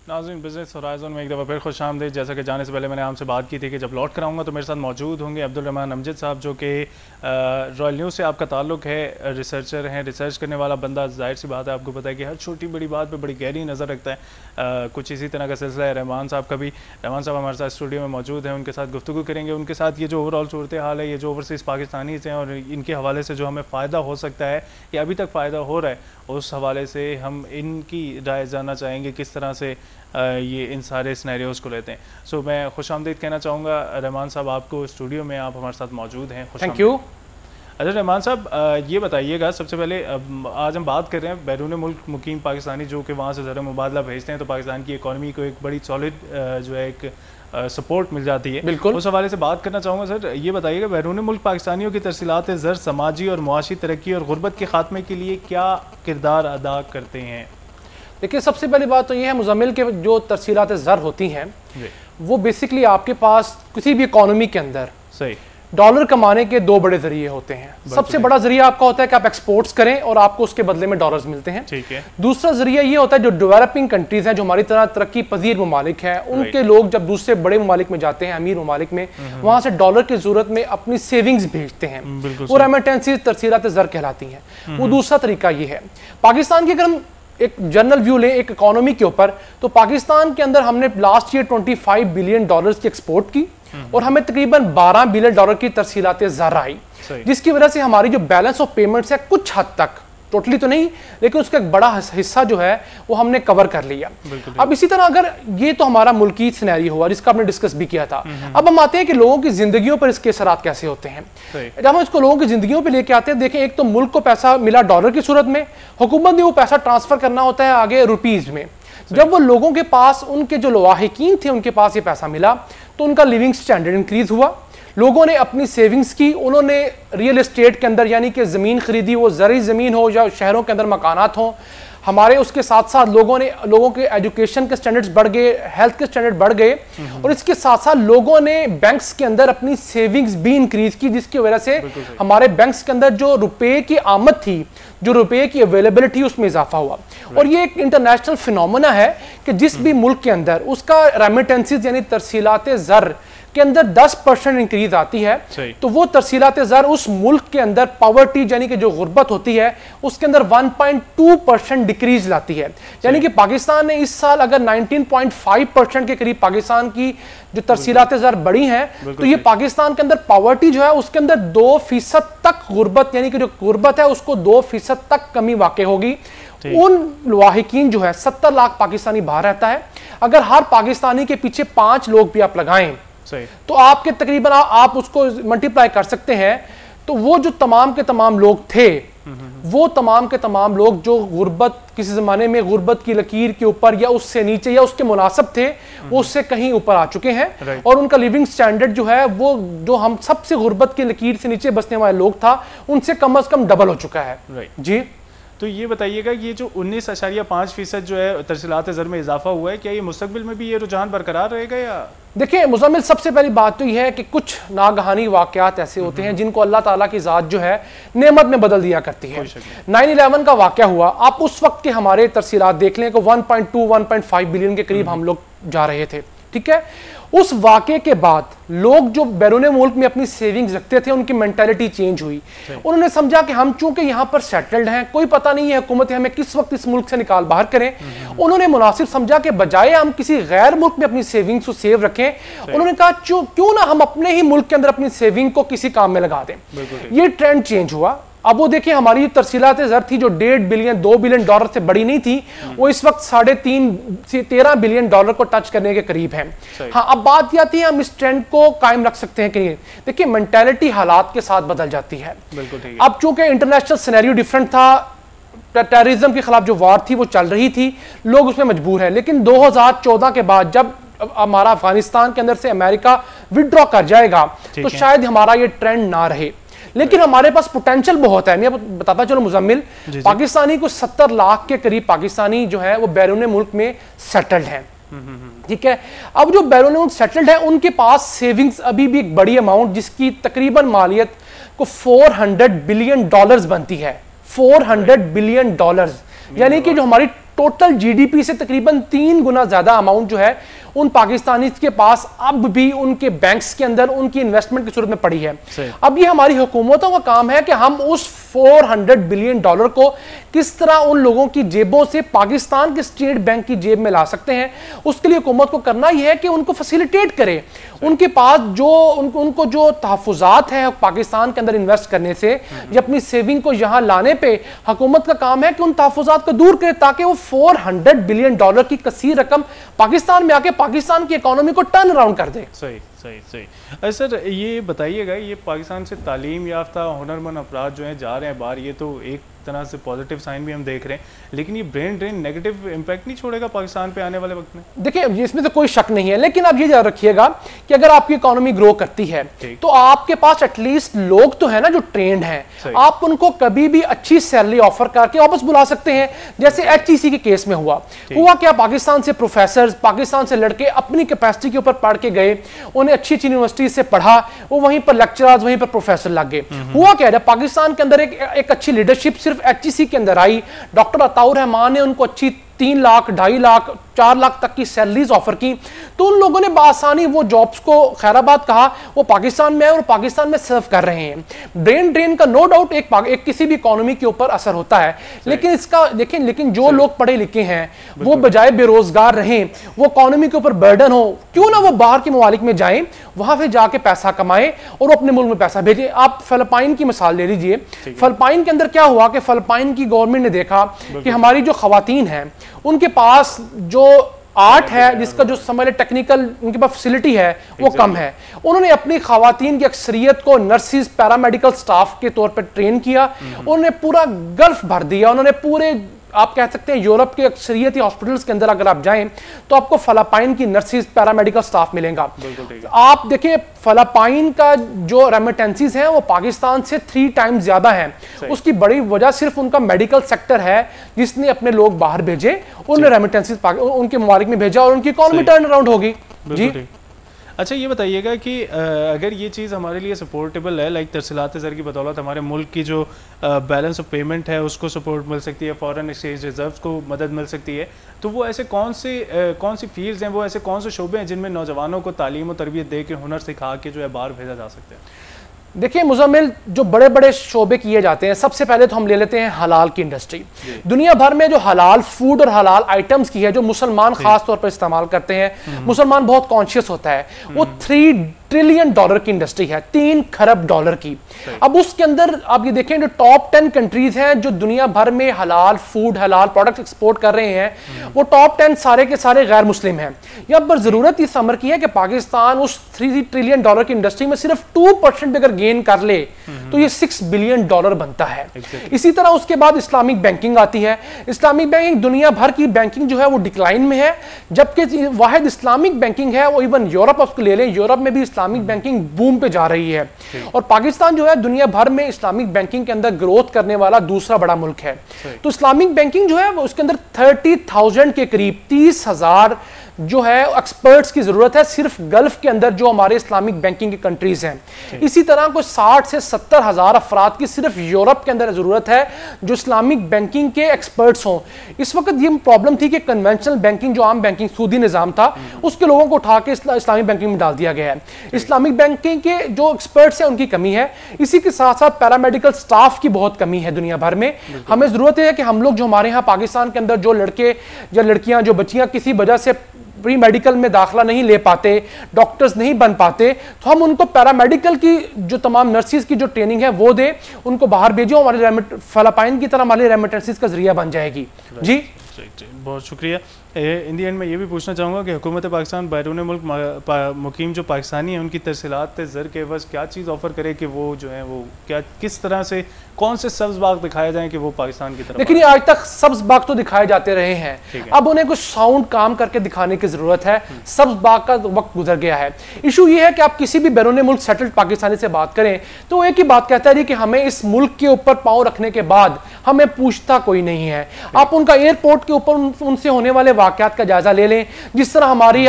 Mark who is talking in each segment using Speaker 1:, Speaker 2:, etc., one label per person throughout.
Speaker 1: नाज़रीन, business horizon में एक दफ़ा फिर खुश आमदीद। जैसा कि जाने से पहले मैंने आपसे बात की थी कि जब लौट कर आऊँगा तो मेरे साथ मौजूद होंगे अब्दुल रहमान अमजद साहब, जो कि रॉयल न्यूज़ से आपका ताल्लुक़ है, रिसर्चर हैं, रिसर्च करने वाला बंदा। जाहिर सी बात है, आपको पता है कि हर छोटी बड़ी बात पर बड़ी गहरी नज़र रखता है। कुछ इसी तरह का सिलसिला है रहमान साहब का भी। रहमान साहब हमारे साथ स्टूडियो में मौजूद हैं, उनके साथ गुफ्तगू करेंगे। उनके साथ ये जो ओवरऑल सूरत हाल है, ये जो ओवरसीज़ पाकिस्तानीज़ हैं और इनके हवाले से जो हमें फ़ायदा हो सकता है या अभी तक फ़ायदा हो रहा है, उस हवाले से हम इनकी राय जानना चाहेंगे, किस तरह से ये इन सारे सिनेरियोज़ को लेते हैं। सो मैं खुश आमदीद कहना चाहूँगा रहमान साहब आपको स्टूडियो में, आप हमारे साथ मौजूद हैं।
Speaker 2: Thank you.
Speaker 1: अच्छा रहमान साहब, ये बताइएगा सबसे पहले, आज हम बात कर रहे हैं बैरून मुल्क मुकीम पाकिस्तानी जो कि वहाँ से ज़र मुबादला भेजते हैं, तो पाकिस्तान की इकॉनमी को एक बड़ी सॉलिड जो है एक सपोर्ट मिल जाती है।
Speaker 2: बिल्कुल,
Speaker 1: उस हवाले से बात करना चाहूँगा। सर ये बताइएगा, बैरून मुल्क पाकिस्तानियों की तरसीलात ज़र समाजी और मुआशी तरक्की और गुर्बत के खात्मे के लिए क्या किरदार अदा करते हैं?
Speaker 2: देखिए, सबसे पहली बात तो ये है, मुज़म्मिल के जो तरसीलात ज़र होती हैं वो बेसिकली आपके पास किसी भी इकॉनमी के अंदर
Speaker 1: सही
Speaker 2: डॉलर कमाने के दो बड़े जरिए होते हैं। सबसे बड़ा जरिया आपका होता है कि आप एक्सपोर्ट्स करें और आपको उसके बदले में डॉलर्स मिलते हैं।
Speaker 1: ठीक है।
Speaker 2: दूसरा जरिया ये होता है जो डेवलपिंग कंट्रीज हैं, जो हमारी तरह तरक्की पजीर ममालिक हैं, उनके लोग जब दूसरे बड़े ममालिक में जाते हैं, अमीर ममालिक में, वहां से डॉलर की जरूरत में अपनी सेविंग्स भेजते हैं, वो रेमिटेंसीज तरसीलात ज़र कहलाती हैं। वो दूसरा तरीका ये है। पाकिस्तान की अगर हम एक जनरल व्यू लें एक इकोनॉमी के ऊपर, तो पाकिस्तान के अंदर हमने लास्ट ईयर 25 बिलियन डॉलर्स की एक्सपोर्ट की और हमें तकरीबन 12 बिलियन डॉलर की तरसीलात ज़र आई, जिसकी वजह से हमारी जो बैलेंस ऑफ पेमेंट्स है कुछ हद तक, टोटली तो नहीं, लेकिन उसका एक बड़ा हिस्सा जो है वो हमने कवर कर लिया। अब इसी तरह अगर ये तो हमारा मुल्की सिनेरियो हुआ जिसका हमने डिस्कस भी किया था। अब हम आते हैं कि लोगों की जिंदगियों पर इसके असरात कैसे होते हैं। जब हम इसको लोगों की जिंदगियों पर लेके आते हैं, देखें, एक तो मुल्क को पैसा मिला डॉलर की सूरत में, हुकूमत ने वो पैसा ट्रांसफर करना होता है आगे रुपीज में। जब वो लोगों के पास, उनके जो लवाहिकीन थे, उनके पास ये पैसा मिला तो उनका लिविंग स्टैंडर्ड इंक्रीज हुआ, लोगों ने अपनी सेविंग्स की, उन्होंने रियल एस्टेट के अंदर यानी कि ज़मीन खरीदी, वो ज़रूरी ज़मीन हो या शहरों के अंदर मकानात हों हमारे, उसके साथ साथ लोगों के एजुकेशन के स्टैंडर्ड्स बढ़ गए, हेल्थ के स्टैंडर्ड बढ़ गए, और इसके साथ साथ लोगों ने बैंक्स के अंदर अपनी सेविंग्स भी इंक्रीज की, जिसकी वजह से हमारे बैंक्स के अंदर जो रुपए की आमद थी, जो रुपए की अवेलेबिलिटी, उसमें इजाफा हुआ। और ये एक इंटरनेशनल फिनोमेना है कि जिस भी मुल्क के अंदर उसका रेमिटेंसीज यानी तरसीलात ज़र के अंदर 10% इंक्रीज आती है, तो वो तरसीलात ज़र उस मुल्क के अंदर पॉवर्टी यानी कि जो गुर्बत होती है उसके अंदर 1.2% डिक्रीज लाती है। यानी कि पाकिस्तान ने इस साल अगर 19.5% के करीब पाकिस्तान की जो तरसीलात ज़र बढ़ी हैं, तो ये पाकिस्तान के अंदर पॉवर्टी जो है उसके अंदर 2% तक गुर्बत यानी कि जो गुर्बत है उसको 2% तक कमी वाक़ होगी। उन लवाहिकीन जो है 70 लाख पाकिस्तानी बाहर रहता है। अगर हर पाकिस्तानी के पीछे 5 लोग भी आप लगाएं तो आपके तकरीबन आप उसको मल्टीप्लाई कर सकते हैं, तो वो जो तमाम के तमाम लोग थे, वो तमाम के तमाम लोग जो गुर्बत किसी जमाने में गुर्बत की लकीर के ऊपर या उससे नीचे या उसके मुनासिब थे, वो उससे कहीं ऊपर आ चुके हैं और उनका लिविंग स्टैंडर्ड जो है वो जो हम सबसे गुर्बत की लकीर से नीचे बसने वाले लोग था उनसे कम से कम डबल हो चुका है। जी,
Speaker 1: तो ये बताइएगा, ये जो 19.5% जो है तरसीलात ज़र में इजाफा हुआ है, क्या ये मुस्तकबिल में भी ये रुझान बरकरार रहेगा? या
Speaker 2: देखिए मुज़म्मिल, सबसे पहली बात तो यह है कि कुछ नागहानी वाक़यात ऐसे होते हैं जिनको अल्लाह ताला की ज़ात जो है नेमत में बदल दिया करती है। 9/11 का वाक़या हुआ, आप उस वक्त के हमारे तरसीलात देख लें कि 1.2-1.5 बिलियन के करीब हम लोग जा रहे थे, ठीक है। उस वाक़े के बाद लोग जो बैरून मुल्क में अपनी सेविंग्स रखते थे उनकी मेंटालिटी चेंज हुई। उन्होंने समझा कि हम चूंकि यहाँ पर सेटल्ड हैं, कोई पता नहीं है हुकूमत हमें किस वक्त इस मुल्क से निकाल बाहर करें। उन्होंने मुनासिब समझा कि बजाय हम किसी गैर मुल्क में अपनी सेविंग्स को सेव रखें, उन्होंने कहा क्यों ना हम अपने ही मुल्क के अंदर अपनी सेविंग को किसी काम में लगा दें। ये ट्रेंड चेंज हुआ। अब वो देखिए, हमारी तरसीलात ज़र थी जो 1.5 बिलियन 2 बिलियन डॉलर से बड़ी नहीं थी, वो इस वक्त 3.5 से 13 बिलियन डॉलर को टच करने के करीब है। हाँ, अब बात ये आती है हम इस ट्रेंड को कायम रख सकते हैं कि नहीं। देखिए, मेंटालिटी हालात के साथ बदल जाती है। अब चूंकि इंटरनेशनल सिनेरियो डिफरेंट था, टेररिज्म के खिलाफ जो वार थी वो चल रही थी, लोग उसमें मजबूर है। लेकिन 2014 के बाद जब हमारा अफगानिस्तान के अंदर से अमेरिका विड्रॉ कर जाएगा तो शायद हमारा ये ट्रेंड ना रहे। लेकिन हमारे पास पोटेंशियल बहुत है। मैं बताता चलो मुजम्मिल, पाकिस्तानी को 70 लाख के करीब पाकिस्तानी जो है वो बैरून मुल्क में सेटल्ड हैं, ठीक है। अब जो बैरून मुल्क सेटल्ड है उनके पास सेविंग्स अभी भी एक बड़ी अमाउंट जिसकी तकरीबन मालियत को 400 बिलियन डॉलर्स बनती है। 400 बिलियन डॉलर्स, यानी कि जो हमारी टोटल जीडीपी से तकरीबन 3 गुना ज्यादा अमाउंट जो है उन पाकिस्तानी के पास अब भी उनके बैंक्स के अंदर उनकी इन्वेस्टमेंट की सूरत में पड़ी है। अब ये हमारी हुकूमतों का काम है कि हम उस $400 बिलियन को किस तरह उन लोगों की जेबों से पाकिस्तान के स्टेट बैंक की जेब में ला सकते हैं। उसके लिए हुकूमत को करना ही है कि उनको फैसिलिटेट करे, उनके पास जो उनको जो तहफुजात हैं पाकिस्तान के अंदर इन्वेस्ट करने से या अपनी सेविंग को यहां लाने पे हुकूमत का काम है कि उन तहफुजात को दूर करे ताकि वो $400 बिलियन की कसीर रकम पाकिस्तान में आके पाकिस्तान की इकोनॉमी को टर्न अराउंड कर दे।
Speaker 1: सही सही सही। सर ये बताइएगा, ये पाकिस्तान से तालीम याफ्ता हुनरमंद अफराद जो हैं जा रहे हैं बाहर, ये तो एक तरह से पॉजिटिव साइन भी हम देख रहे हैं, लेकिन ये ब्रेन ड्रेन नेगेटिव इंपैक्ट नहीं छोड़ेगा पाकिस्तान पे आने वाले वक्त में?
Speaker 2: देखिए इसमें तो कोई शक नहीं है, लेकिन आप ये याद रखिएगा कि अगर आपकी इकोनॉमी ग्रो करती है तो आपके पास एटलीस्ट लोग तो है ना जो ट्रेंड हैं, आप उनको कभी भी अच्छी सैलरी ऑफर करके वापस बुला सकते हैं। जैसे HEC के केस में हुआ क्या, पाकिस्तान से प्रोफेसर, पाकिस्तान से लड़के अपनी कैपेसिटी के ऊपर पढ़ के गए, उन्हें अच्छी अच्छी यूनिवर्सिटी से पढ़ा, वो वहीं पर लेक्चरर्स, वहीं पर प्रोफेसर लग गए। हुआ क्या, जब पाकिस्तान के अंदर एक अच्छी लीडरशिप सिर्फ HEC के अंदर आई, डॉक्टर अताउर रहमान ने उनको अच्छी 3 लाख, 2.5 लाख, 4 लाख तक की सैलरीज ऑफर की, तो उन लोगों ने बासानी वो जॉब्स को खैराबाद कहा, वो पाकिस्तान में है और पाकिस्तान में सर्व कर रहे हैं। ब्रेन ड्रेन का नो डाउट एक किसी भी इकोनॉमी के ऊपर असर होता है, लेकिन इसका देखें, लेकिन जो लोग पढ़े लिखे हैं वो बजाय बेरोजगार रहें, वो इकोनॉमी के ऊपर बर्डन हो, क्यों ना वो बाहर के ममालिक में जाएं, वहां पे जाके पैसा कमाएं और अपने मुल्क में पैसा भेजें। आप फिलिपाइन की मिसाल ले लीजिए, फिलिपाइन के अंदर क्या हुआ कि फिलिपाइन की गवर्नमेंट ने देखा कि हमारी जो खवातीन हैं उनके पास जो आर्ट है, जिसका जो समझ टेक्निकल उनके पास फैसिलिटी है वो कम है, उन्होंने अपनी खवातीन की अक्सरियत को नर्सिस, पैरामेडिकल स्टाफ के तौर पर ट्रेन किया, उन्होंने पूरा गल्फ भर दिया, उन्होंने पूरे आप कह सकते हैं यूरोप के अक्सरियती हॉस्पिटल्स के अंदर अगर आप जाएं तो आपको फिलिपाइन की नर्सिस, पैरामेडिकल स्टाफ मिलेगा। आप देखिए फिलिपाइन का जो रेमिटेंसीज हैं वो पाकिस्तान से 3 टाइम्स ज्यादा है। उसकी बड़ी वजह सिर्फ उनका मेडिकल सेक्टर है जिसने अपने लोग बाहर भेजे, उन्होंने रेमिटेंसीज उनके ममालिक में भेजा और उनकी इकोनॉमी टर्न अराउंड होगी। जी
Speaker 1: अच्छा, ये बताइएगा कि अगर ये चीज़ हमारे लिए सपोर्टेबल है, लाइक तरसीलात ज़र की बदौलत हमारे मुल्क की जो बैलेंस ऑफ पेमेंट है उसको सपोर्ट मिल सकती है, फॉरेन एक्सचेंज रिजर्व्स को मदद मिल सकती है, तो वो ऐसे कौन सी फील्ड्स हैं, वो ऐसे कौन से शोबे हैं जिनमें नौजवानों को तालीम और तरबियत दे के हुनर सिखा के जो है बाहर भेजा जा सकता है?
Speaker 2: देखिए मुज़म्मिल, जो बड़े बड़े शोबे किए जाते हैं, सबसे पहले तो हम ले लेते हैं हलाल की इंडस्ट्री। दुनिया भर में जो हलाल फूड और हलाल आइटम्स की है, जो मुसलमान खास तौर पर इस्तेमाल करते हैं, मुसलमान बहुत कॉन्शियस होता है, वो $3 ट्रिलियन की इंडस्ट्री है, $3 खरब की। अब उसके अंदर आप ये देखें, जो टॉप 10 कंट्रीज हैं जो दुनिया भर में हलाल फूड, हलाल प्रोडक्ट्स एक्सपोर्ट कर रहे हैं, वो टॉप 10 सारे के सारे गैर मुस्लिम हैं। यहाँ पर जरूरत इस अमर की है कि पाकिस्तान उस $3 ट्रिलियन की इंडस्ट्री में सिर्फ 2% अगर गेन कर ले तो ये $6 बिलियन बनता है। इसी तरह उसके बाद इस्लामिक बैंकिंग आती है। इस्लामिक बैंकिंग, दुनिया भर की बैंकिंग जो है वो डिक्लाइन में है, जबकि वाहिद इस्लामिक बैंकिंग है वो इवन यूरोप उसको ले लें, यूरोप में भी इस्लामिक बैंकिंग बूम पे जा रही है। और पाकिस्तान जो है दुनिया भर में इस्लामिक बैंकिंग के अंदर ग्रोथ करने वाला दूसरा बड़ा मुल्क है। तो इस्लामिक बैंकिंग जो है वो उसके अंदर 30,000 के करीब 30,000 जो है एक्सपर्ट्स की जरूरत है सिर्फ गल्फ के अंदर जो हमारे इस्लामिक बैंकिंग की कंट्रीज हैं। इसी तरह को 60 से 70 हजार अफराद की सिर्फ यूरोप के अंदर जरूरत है जो इस्लामिक बैंकिंग के एक्सपर्ट्स हों। इस वक्त ये प्रॉब्लम थी कि कन्वेंशनल बैंकिंग जो आम बैंकिंग सूदी निजाम था उसके लोगों को उठा के इस्लामिक बैंकिंग में डाल दिया गया है। इस्लामिक बैंकिंग के जो एक्सपर्ट्स हैं उनकी कमी है। इसी के साथ साथ पैरामेडिकल स्टाफ की बहुत कमी है दुनिया भर में। हमें जरूरत है कि हम लोग जो हमारे यहाँ पाकिस्तान के अंदर जो लड़के या लड़कियां जो बच्चियां किसी वजह से प्री मेडिकल में दाखिला नहीं ले पाते, डॉक्टर्स नहीं बन पाते, तो हम उनको पैरामेडिकल की जो तमाम नर्सिस की जो ट्रेनिंग है वो दे, उनको बाहर भेजो, हमारे फिलिपाइन की तरह हमारे रेमिटेंसेस का जरिया बन जाएगी। जी
Speaker 1: बहुत शुक्रिया। इन दी एंड मैं ये भी पूछना चाहूँगा कि हुकूमत पाकिस्तान बैरून मुल्क मुकीम जो पाकिस्तानी हैं उनकी तरसीलात ज़र के बस क्या चीज़ ऑफ़र करे कि वो जो है वो क्या किस तरह से कौन से सब्ज बाग दिखाए जाएं कि वो पाकिस्तान की तरफ?
Speaker 2: लेकिन आज तक सब्ज बाग तो दिखाए जाते रहे हैं, अब उन्हें कुछ साउंड काम करके दिखाने की जरूरत है। सब्ज बाग का वक्त गुजर गया है। इशू ये है कि आप किसी भी बैरून मुल्क सेटल्ड पाकिस्तानी से बात करें तो एक ही बात कहता है कि हमें इस मुल्क के ऊपर पाँव रखने के बाद हमें पूछता कोई नहीं है। आप उनका एयरपोर्ट के ऊपर उनसे होने वाले वाकयात का जायजा ले लें। जिस तरह हमारी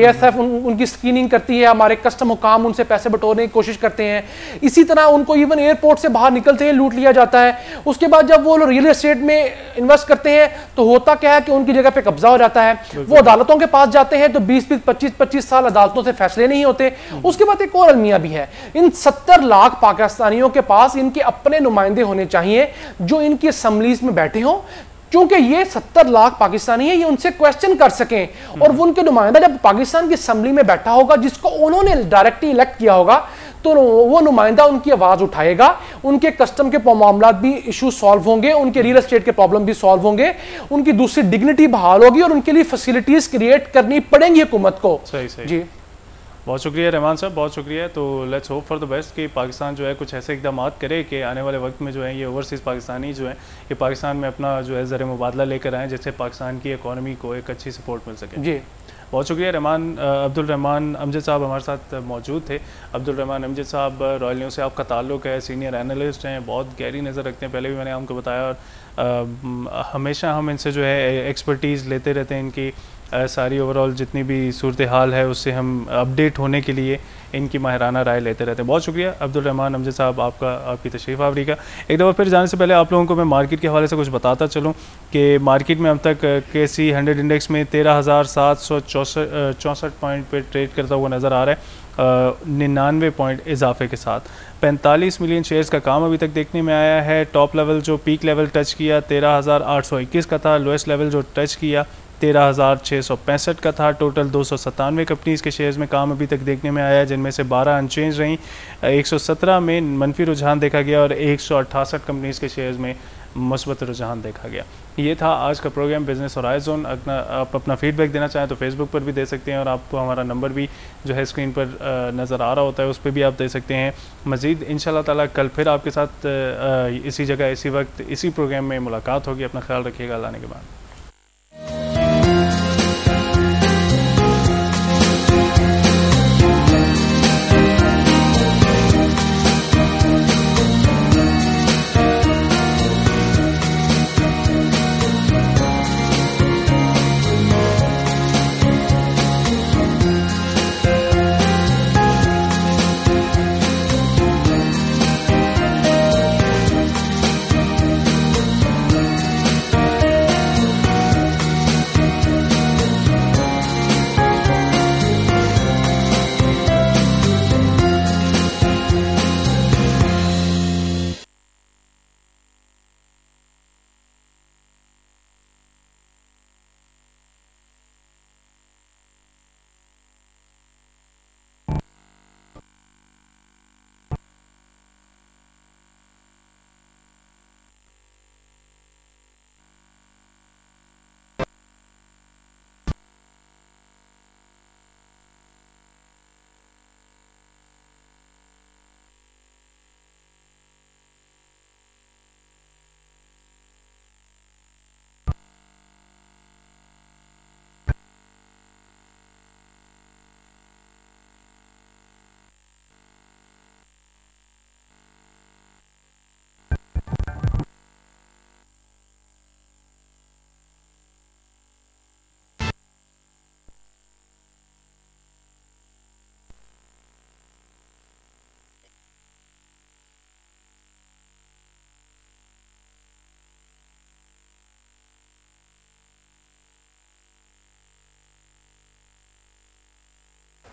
Speaker 2: ASF उनकी स्क्रीनिंग करती है, हमारे कस्टम हुकाम उनसे पैसे बटोरने की कोशिश करते हैं, इसी तरह उनको इवन एयरपोर्ट से बाहर निकलते हैं लूट लिया जाता है। उसके बाद जब वो रियल एस्टेट में इन्वेस्ट करते हैं तो होता क्या है कि उनकी जगह पे कब्जा हो जाता है, वो अदालतों के पास जाते हैं तो 20-25 साल अदालतों से फैसले नहीं होते। उसके बाद एक और अलमिया भी है, इन 70 लाख पाकिस्तानियों के पास इनके अपने नुमाइंदे होने चाहिए जो इनकी असम्बलीज में बैठे हों, क्योंकि ये 70 लाख पाकिस्तानी है, ये उनसे क्वेश्चन कर सकें और वो उनके नुमाइंदा जब पाकिस्तान की असम्बली में बैठा होगा जिसको उन्होंने डायरेक्टली इलेक्ट किया होगा तो वो नुमाइंदा उनकी आवाज उठाएगा, उनके कस्टम के मामला भी इशू सॉल्व होंगे, उनके रियल एस्टेट के प्रॉब्लम भी सॉल्व होंगे, उनकी दूसरी डिग्निटी बहाल होगी और उनके लिए फैसिलिटीज क्रिएट करनी पड़ेंगी हुकूमत को।
Speaker 1: सही
Speaker 2: जी
Speaker 1: बहुत शुक्रिया रहमान साहब, बहुत शुक्रिया। तो let's hope for the best कि पाकिस्तान जो है कुछ ऐसे इकदाम करे कि आने वाले वक्त में जो है ये ओवरसीज़ पाकिस्तानी जो है ये पाकिस्तान में अपना जो है ज़र मुबादला लेकर आएँ, जिससे पाकिस्तान की इकॉनमी को एक अच्छी सपोर्ट मिल सके।
Speaker 2: जी
Speaker 1: बहुत शुक्रिया। अब्दुल रहमान अमजद साहब हमारे साथ मौजूद थे। अब्दुल रहमान अमजद साहब रॉयल न्यूज़ से आपका ताल्लुक़ है, सीनियर एनालिस्ट हैं, बहुत गहरी नज़र रखते हैं, पहले भी मैंने आपको बताया, और हमेशा हम इनसे जो है एक्सपर्टीज़ लेते रहते हैं, इनकी सारी ओवरऑल जितनी भी सूरत हाल है उससे हम अपडेट होने के लिए इनकी माहिराना राय लेते रहते हैं। बहुत शुक्रिया अब्दुल रहमान अमजद साहब आपकी तशरीफ़ आवरी का। एक दफ़ा फिर जाने से पहले आप लोगों को मैं मार्केट के हवाले से कुछ बताता चलूँ कि मार्केट में अब तक KSE 100 इंडेक्स में 13,764 पॉइंट पर ट्रेड करता हुआ नज़र आ रहा है, 99 पॉइंट इजाफे के साथ। 45 मिलियन शेयर्स का काम अभी तक देखने में आया है। टॉप लेवल जो पीक लेवल टच किया 13,821 का था, लोएस्ट लेवल जो टच किया 13,665 का था। टोटल 297 कंपनीज़ के शेयर्स में काम अभी तक देखने में आया है, जिनमें से 12 अनचेंज रहीं, 117 में मनफी रुझान देखा गया और 168 कंपनीज़ के शेयर्स में मुस्बत रुझान देखा गया। ये था आज का प्रोग्राम बिजनेस हॉराइज़न। आप अपना फीडबैक देना चाहें तो फेसबुक पर भी दे सकते हैं और आपको हमारा नंबर भी जो है स्क्रीन पर नज़र आ रहा होता है, उस पर भी आप दे सकते हैं। मज़ीद इंशाल्लाह ताला कल फिर आपके साथ इसी जगह इसी वक्त इसी प्रोग्राम में मुलाकात होगी। अपना ख्याल रखिएगा। अल्लाह ने के बाद।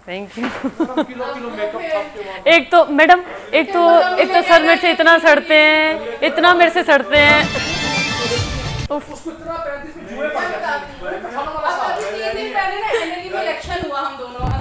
Speaker 3: Thank you. एक तो मैडम एक तो सर मेरे से इतना सड़ते हैं, इतना मेरे से सड़ते हैं।
Speaker 4: इलेक्शन हुआ हम दोनों